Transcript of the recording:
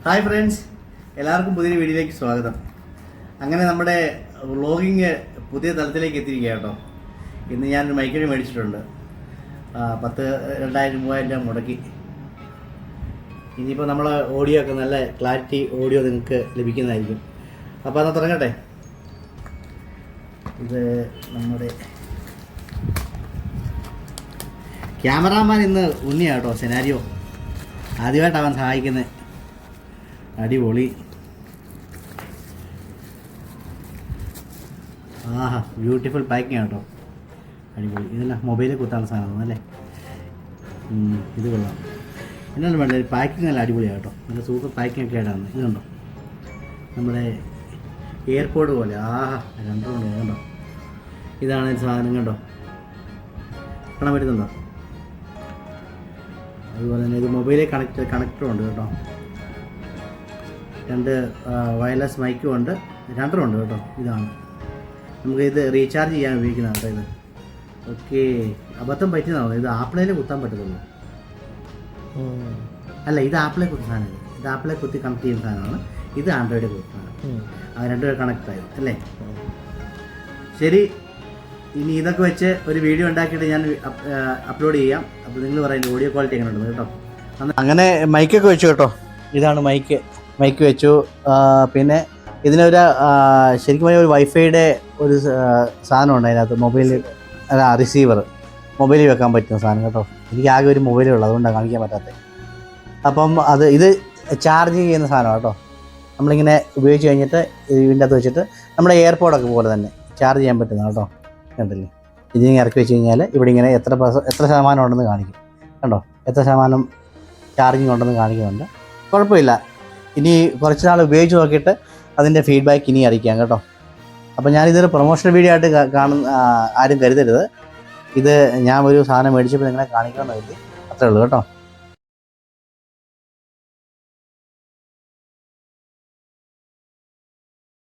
Hi friends, എല്ലാവർക്കും പുതിയൊരു വീഡിയോയിലേക്ക് സ്വാഗതം. അങ്ങനെ നമ്മുടെ വ്ളോഗിങ് പുതിയ തലത്തിലേക്ക് എത്തിയിരിക്കുക കേട്ടോ. ഇന്ന് ഞാനൊരു മൈക്കിന് മേടിച്ചിട്ടുണ്ട്. 2000-3000 രൂപ മുടക്കി. ഇനിയിപ്പോൾ നമ്മൾ ഓഡിയോ ഒക്കെ നല്ല ക്ലാരിറ്റി ഓഡിയോ നിങ്ങൾക്ക് ലഭിക്കുന്നതായിരിക്കും. അപ്പോൾ എന്നാൽ തുടങ്ങട്ടെ. ഇത് നമ്മുടെ ക്യാമറാമാൻ ഇന്ന് ഉണ്ണിയാട്ടോ. സെനാരിയോ ആദ്യമായിട്ട് അവൻ സഹായിക്കുന്നത്. അടിപൊളി. ആഹാ, ബ്യൂട്ടിഫുൾ പാക്കിങ് കേട്ടോ. അടിപൊളി. ഇതല്ല മൊബൈലിൽ കുത്താനുള്ള സാധനം അല്ലേ? ഇത് കൊള്ളാം. എന്നാണ് വേണ്ടത്? പാക്കിങ് നല്ല അടിപൊളിയാണ് കേട്ടോ. നല്ല സൂപ്പർ പാക്കിംഗ് ഒക്കെ ആയിട്ടാണ്. ഇത് കണ്ടോ, നമ്മുടെ എയർപോർട്ട് പോലെ. ആഹാ, രണ്ടുണ്ട് കണ്ടോ. ഇതാണ് സാധനം കണ്ടോ, കാണാൻ പറ്റുന്നുണ്ടോ? അതുപോലെ തന്നെ ഇത് മൊബൈലിൽ കണക്ടറും ഉണ്ട് കേട്ടോ. 2 വയർലെസ് മൈക്കും ഉണ്ട്, 2 ഉണ്ട് കേട്ടോ. ഇതാണ് നമുക്ക് ഇത് റീചാർജ് ചെയ്യാൻ ഉപയോഗിക്കുന്നത് കേട്ടോ. ഇത് ഓക്കെ. അബദ്ധം പറ്റിയതാണോ? ഇത് ആപ്പിളിൽ കുത്താൻ പറ്റത്തുള്ളൂ. അല്ല, ഇത് ആപ്പിളെ കുത്തുന്ന സാധനം. ഇത് ആപ്പിളെ കുത്തി കണക്ട് ചെയ്യുന്ന സാധനമാണ്. ഇത് ആൻഡ്രോയിഡ് കുത്തുന്നതാണ്. അത് 2 കണക്ട് ആയത് അല്ലേ? ശരി, ഇനി ഇതൊക്കെ വെച്ച് ഒരു വീഡിയോ ഉണ്ടാക്കിയിട്ട് ഞാൻ അപ്ലോഡ് ചെയ്യാം. അപ്പോൾ നിങ്ങൾ പറയുന്നത് ഓഡിയോ ക്വാളിറ്റി എങ്ങനെ ഉണ്ടെന്ന് കേട്ടോ. അങ്ങനെ മൈക്കൊക്കെ വെച്ചു കേട്ടോ. ഇതാണ് മൈക്ക് വെച്ചു. പിന്നെ ഇതിനൊരു ശരിക്കും പറഞ്ഞാൽ ഒരു വൈഫൈയുടെ ഒരു സാധനമുണ്ട് അതിനകത്ത്. മൊബൈലിൽ അല്ല, റിസീവർ മൊബൈലിൽ വെക്കാൻ പറ്റുന്ന സാധനം കേട്ടോ. എനിക്ക് ആകെ ഒരു മൊബൈലേ ഉള്ളൂ, അതുകൊണ്ടാണ് കാണിക്കാൻ പറ്റാത്തത്. അപ്പം ഇത് ചാർജ് ചെയ്യുന്ന സാധനമാണ് കേട്ടോ. നമ്മളിങ്ങനെ ഉപയോഗിച്ച് കഴിഞ്ഞിട്ട് ഇതിൻ്റെ അകത്ത് വെച്ചിട്ട് നമ്മുടെ എയർപോർട്ടൊക്കെ പോലെ തന്നെ ചാർജ് ചെയ്യാൻ പറ്റുന്ന കേട്ടോ. കണ്ടില്ലേ? ഇതിങ്ങനെ ഇറക്കി വെച്ച് കഴിഞ്ഞാൽ ഇവിടെ ഇങ്ങനെ എത്ര ശതമാനം ഉണ്ടെന്ന് കാണിക്കും കണ്ടോ. എത്ര ശതമാനം ചാർജിങ് ഉണ്ടെന്ന് കാണിക്കുന്നുണ്ട്. കുഴപ്പമില്ല. ഇനി കുറച്ച് നാൾ ഉപയോഗിച്ച് നോക്കിയിട്ട് അതിൻ്റെ ഫീഡ്ബാക്ക് ഇനി അറിയിക്കാം കേട്ടോ. അപ്പോൾ ഞാനിതൊരു പ്രൊമോഷണൽ വീഡിയോ ആയിട്ട് ആരും കരുതരുത്. ഇത് ഞാൻ ഒരു സാധനം മേടിച്ചപ്പോൾ നിങ്ങളെ കാണിക്കണമെന്ന് കരുതി, അത്രേ ഉള്ളൂ കേട്ടോ.